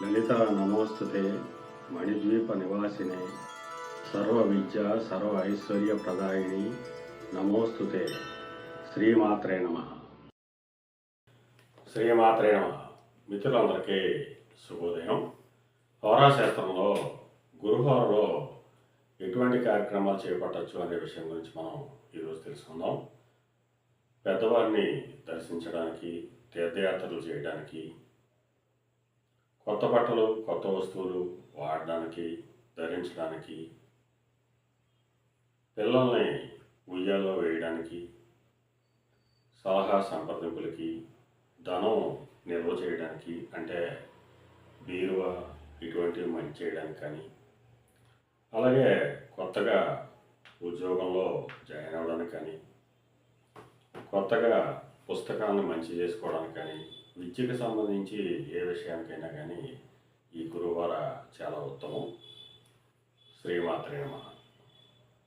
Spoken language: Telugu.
లలిత నమోస్తుతే మణిద్వీప నివాసినే సర్వ విద్య సర్వ ఐశ్వర్య ప్రదాయిని నమోస్తుతే. శ్రీమాత్రే నమ. శ్రీమాత్రే నమ. మిత్రులందరికీ శుభోదయం. హోరాశాస్త్రంలో గురుహోరలో ఎటువంటి కార్యక్రమాలు చేపట్టచ్చు అనే విషయం గురించి మనం ఈరోజు తెలుసుకుందాం. పెద్దవారిని దర్శించడానికి, తీర్థయాత్రలు చేయడానికి, కొత్త బట్టలు కొత్త వస్తువులు వాడడానికి, ధరించడానికి, పిల్లల్ని ఉయ్యాల్లో వేయడానికి, సలహా సంప్రదింపులకి, ధనం నిల్వ చేయడానికి అంటే బీరువా ఇటువంటివి మంచి చేయడానికి కానీ, అలాగే కొత్తగా ఉద్యోగంలో జాయిన్ అవ్వడానికి కానీ, కొత్తగా పుస్తకాలను మంచి చేసుకోవడానికి కానీ, విద్యకు సంబంధించి ఏ విషయానికైనా కానీ ఈ గురువార చాలా ఉత్తమం. శ్రీమాత్రే నమః.